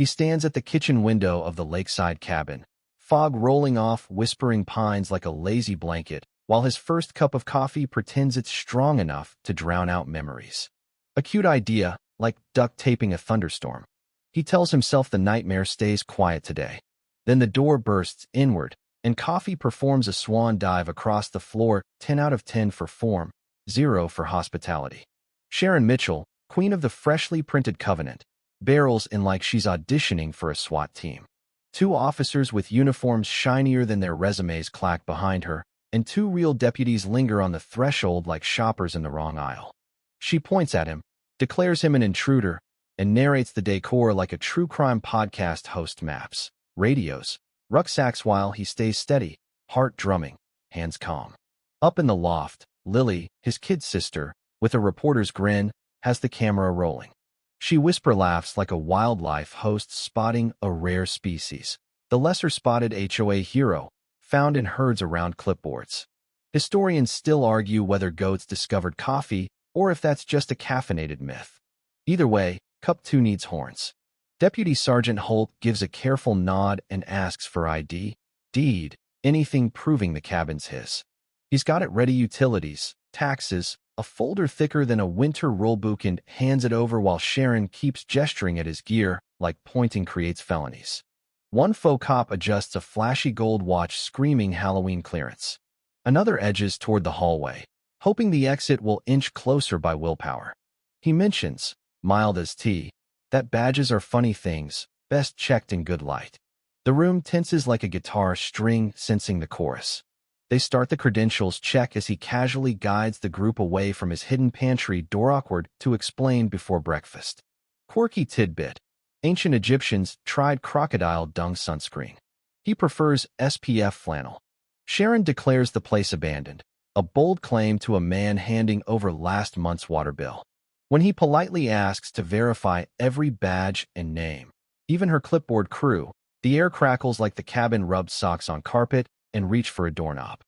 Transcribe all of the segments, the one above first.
He stands at the kitchen window of the lakeside cabin, fog rolling off whispering pines like a lazy blanket, while his first cup of coffee pretends it's strong enough to drown out memories. A cute idea, like duct taping a thunderstorm. He tells himself the nightmare stays quiet today. Then the door bursts inward, and coffee performs a swan dive across the floor, 10 out of 10 for form, 0 for hospitality. Sharon Mitchell, queen of the freshly printed Covenant, barrels in like she's auditioning for a SWAT team. 2 officers with uniforms shinier than their resumes clack behind her, and 2 real deputies linger on the threshold like shoppers in the wrong aisle. She points at him, declares him an intruder, and narrates the decor like a true crime podcast host maps, radios, rucksacks while he stays steady, heart drumming, hands calm. Up in the loft, Lily, his kid sister, with a reporter's grin, has the camera rolling. She whisper laughs like a wildlife host spotting a rare species, the lesser-spotted HOA hero, found in herds around clipboards. Historians still argue whether goats discovered coffee or if that's just a caffeinated myth. Either way, Cup 2 needs horns. Deputy Sergeant Holt gives a careful nod and asks for ID, deed, anything proving the cabin's his. He's got it ready: utilities, taxes, a folder thicker than a winter rulebook, and hands it over while Sharon keeps gesturing at his gear like pointing creates felonies. One faux cop adjusts a flashy gold watch screaming Halloween clearance. Another edges toward the hallway, hoping the exit will inch closer by willpower. He mentions, mild as tea, that badges are funny things, best checked in good light. The room tenses like a guitar string sensing the chorus. They start the credentials check as he casually guides the group away from his hidden pantry door, awkward to explain before breakfast. Quirky tidbit: ancient Egyptians tried crocodile dung sunscreen. He prefers SPF flannel. Sharon declares the place abandoned, a bold claim to a man handing over last month's water bill. When he politely asks to verify every badge and name, even her clipboard crew, the air crackles like the cabin rubbed socks on carpet and reach for a doorknob.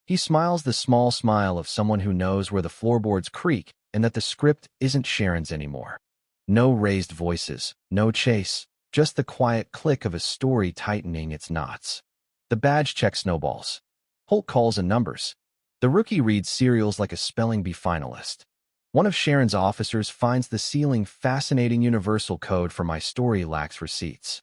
He smiles the small smile of someone who knows where the floorboards creak and that the script isn't Sharon's anymore. No raised voices, no chase, just the quiet click of a story tightening its knots. The badge check snowballs. Holt calls in numbers. The rookie reads serials like a spelling bee finalist. One of Sharon's officers finds the ceiling fascinating universal code for my story lacks receipts.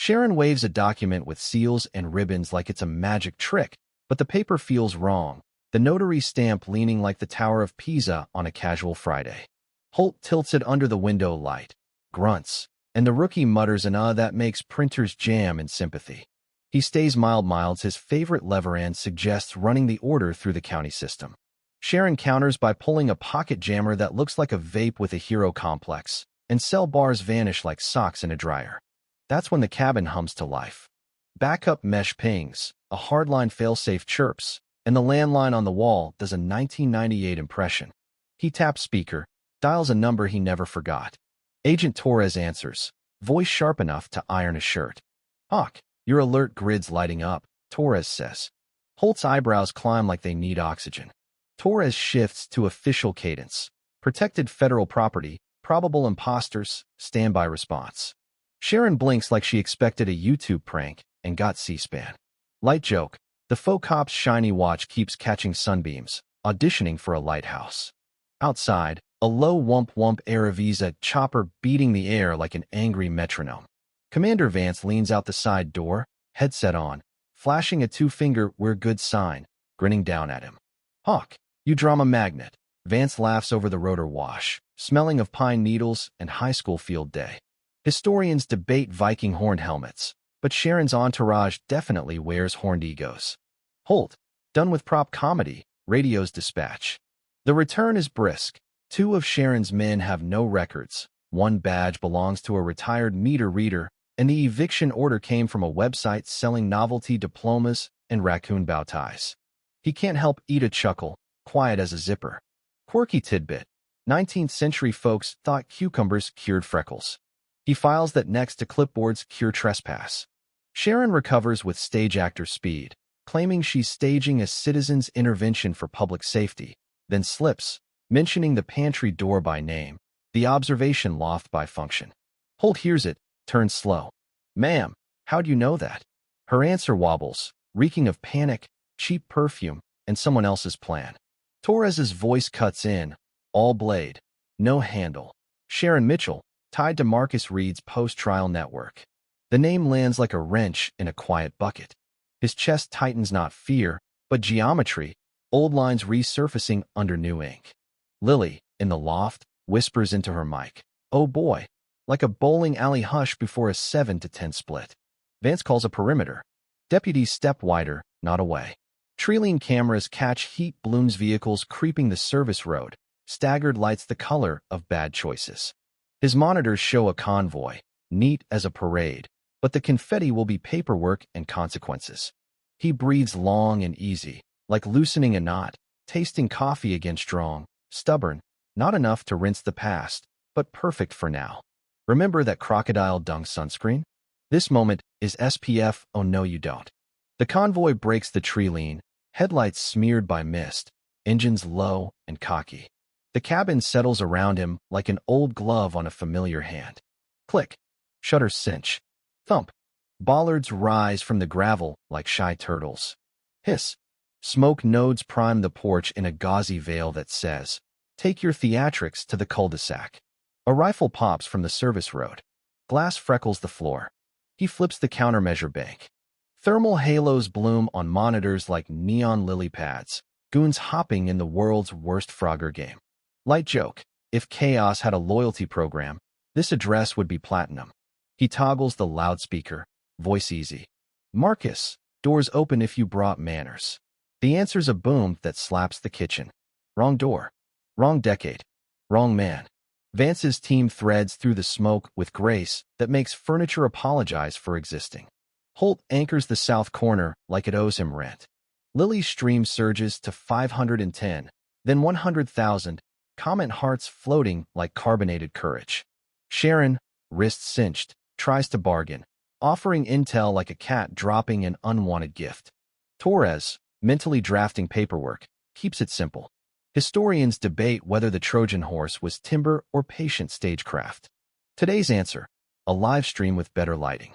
Sharon waves a document with seals and ribbons like it's a magic trick, but the paper feels wrong, the notary stamp leaning like the Tower of Pisa on a casual Friday. Holt tilts it under the window light, grunts, and the rookie mutters an that makes printers jam in sympathy. He stays mild. His favorite lever and suggests running the order through the county system. Sharon counters by pulling a pocket jammer that looks like a vape with a hero complex, and cell bars vanish like socks in a dryer. That's when the cabin hums to life. Backup mesh pings, a hardline failsafe chirps, and the landline on the wall does a 1998 impression. He taps speaker, dials a number he never forgot. Agent Torres answers, voice sharp enough to iron a shirt. "Hawk, your alert grid's lighting up," Torres says. Holt's eyebrows climb like they need oxygen. Torres shifts to official cadence. Protected federal property, probable imposters, standby response. Sharon blinks like she expected a YouTube prank and got C-SPAN. Light joke: the faux cop's shiny watch keeps catching sunbeams, auditioning for a lighthouse. Outside, a low wump Aravisa chopper beating the air like an angry metronome. Commander Vance leans out the side door, headset on, flashing a 2-finger "we're good" sign, grinning down at him. "Hawk, you drama magnet." Vance laughs over the rotor wash, smelling of pine needles and high school field day. Historians debate Viking horned helmets, but Sharon's entourage definitely wears horned egos. Holt, done with prop comedy, radios dispatch. The return is brisk. 2 of Sharon's men have no records. 1 badge belongs to a retired meter reader, and the eviction order came from a website selling novelty diplomas and raccoon bow ties. He can't help eat a chuckle, quiet as a zipper. Quirky tidbit: 19th century folks thought cucumbers cured freckles. He files that next to clipboards cure trespass. Sharon recovers with stage actor speed, claiming she's staging a citizen's intervention for public safety, then slips, mentioning the pantry door by name, the observation loft by function. Holt hears it, turns slow. Ma'am, how'd you know that? Her answer wobbles, reeking of panic, cheap perfume, and someone else's plan. Torres's voice cuts in, all blade, no handle. Sharon Mitchell, tied to Marcus Reed's post-trial network. The name lands like a wrench in a quiet bucket. His chest tightens not fear, but geometry, old lines resurfacing under new ink. Lily, in the loft, whispers into her mic. Oh boy, like a bowling alley hush before a 7-10 split. Vance calls a perimeter. Deputies step wider, not away. Tree-lean cameras catch heat Bloom's vehicles creeping the service road, staggered lights the color of bad choices. His monitors show a convoy, neat as a parade, but the confetti will be paperwork and consequences. He breathes long and easy, like loosening a knot, tasting coffee again strong, stubborn, not enough to rinse the past, but perfect for now. Remember that crocodile dung sunscreen? This moment is SPF, oh no you don't. The convoy breaks the tree lean, headlights smeared by mist, engines low and cocky. The cabin settles around him like an old glove on a familiar hand. Click. Shutters cinch. Thump. Bollards rise from the gravel like shy turtles. Hiss. Smoke nodes prime the porch in a gauzy veil that says, take your theatrics to the cul-de-sac. A rifle pops from the service road. Glass freckles the floor. He flips the countermeasure bank. Thermal halos bloom on monitors like neon lily pads, goons hopping in the world's worst Frogger game. Light joke, if chaos had a loyalty program, this address would be platinum. He toggles the loudspeaker, voice easy. Marcus, doors open if you brought manners. The answer's a boom that slaps the kitchen. Wrong door. Wrong decade. Wrong man. Vance's team threads through the smoke with grace that makes furniture apologize for existing. Holt anchors the south corner like it owes him rent. Lily's stream surges to 510, then 100,000, comment hearts floating like carbonated courage. Sharon, wrists cinched, tries to bargain, offering intel like a cat dropping an unwanted gift. Torres, mentally drafting paperwork, keeps it simple. Historians debate whether the Trojan horse was timber or patient stagecraft. Today's answer, a live stream with better lighting.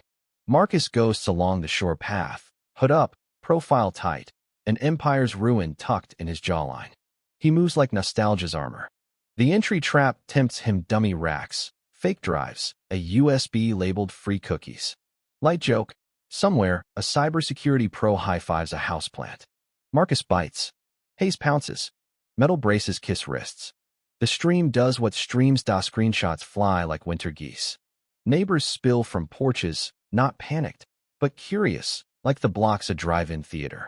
Marcus ghosts along the shore path, hood up, profile tight, an empire's ruin tucked in his jawline. He moves like nostalgia's armor. The entry trap tempts him dummy racks, fake drives, a USB labeled free cookies. Light joke, somewhere, a cybersecurity pro high-fives a houseplant. Marcus bites. Hayes pounces. Metal braces kiss wrists. The stream does what streams do. Screenshots fly like winter geese. Neighbors spill from porches, not panicked, but curious, like the block's a drive-in theater.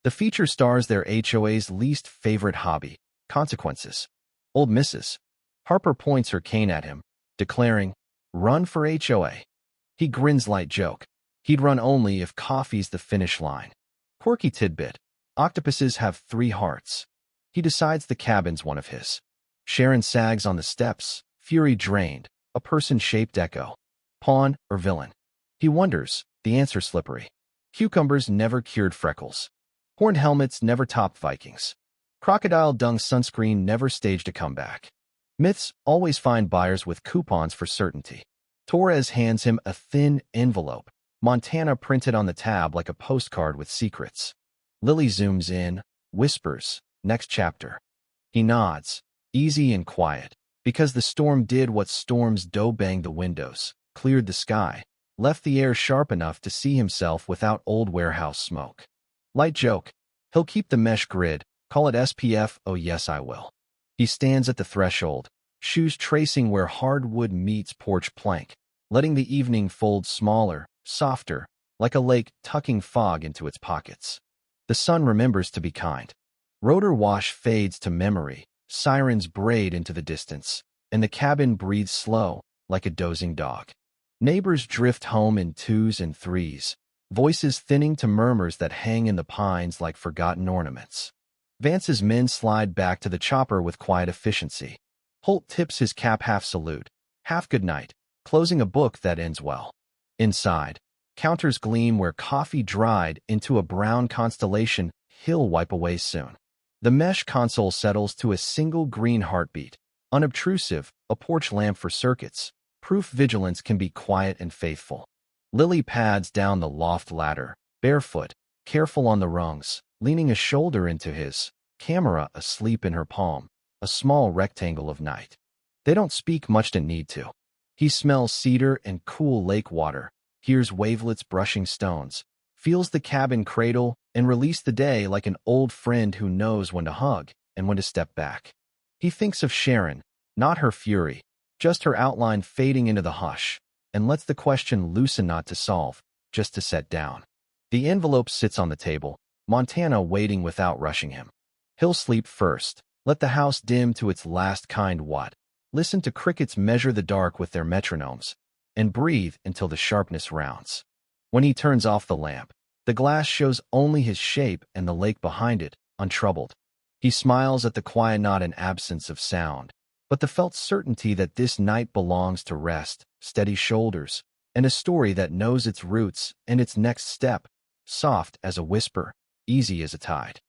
The feature stars their HOA's least favorite hobby, consequences. Old Mrs. Harper points her cane at him, declaring, run for HOA. He grins light joke. He'd run only if coffee's the finish line. Quirky tidbit. Octopuses have 3 hearts. He decides the cabin's one of his. Sharon sags on the steps, fury drained, a person-shaped echo. Pawn or villain? He wonders, the answer slippery. Cucumbers never cured freckles. Horned helmets never topped Vikings. Crocodile dung sunscreen never staged a comeback. Myths always find buyers with coupons for certainty. Torres hands him a thin envelope, Montana printed on the tab like a postcard with secrets. Lily zooms in, whispers, next chapter. He nods, easy and quiet, because the storm did what storms do: banged the windows, cleared the sky, left the air sharp enough to see himself without old warehouse smoke. Light joke. He'll keep the mesh grid, call it SPF, oh yes I will. He stands at the threshold, shoes tracing where hardwood meets porch plank, letting the evening fold smaller, softer, like a lake tucking fog into its pockets. The sun remembers to be kind. Rotor wash fades to memory, sirens braid into the distance, and the cabin breathes slow, like a dozing dog. Neighbors drift home in 2s and 3s, voices thinning to murmurs that hang in the pines like forgotten ornaments. Vance's men slide back to the chopper with quiet efficiency. Holt tips his cap half salute, half goodnight, closing a book that ends well. Inside, counters gleam where coffee dried into a brown constellation. He'll wipe away soon. The mesh console settles to a single green heartbeat, unobtrusive, a porch lamp for circuits. Proof vigilance can be quiet and faithful. Lily pads down the loft ladder, barefoot, careful on the rungs, leaning a shoulder into his, camera asleep in her palm, a small rectangle of night. They don't speak much to need to. He smells cedar and cool lake water, hears wavelets brushing stones, feels the cabin cradle, and release the day like an old friend who knows when to hug and when to step back. He thinks of Sharon, not her fury, just her outline fading into the hush, and lets the question loosen, not to solve, just to set down. The envelope sits on the table, Montana waiting without rushing him. He'll sleep first, let the house dim to its last kind watt, listen to crickets measure the dark with their metronomes, and breathe until the sharpness rounds. When he turns off the lamp, the glass shows only his shape and the lake behind it, untroubled. He smiles at the quiet knot and absence of sound, but the felt certainty that this night belongs to rest, steady shoulders, and a story that knows its roots and its next step, soft as a whisper, easy as a tide.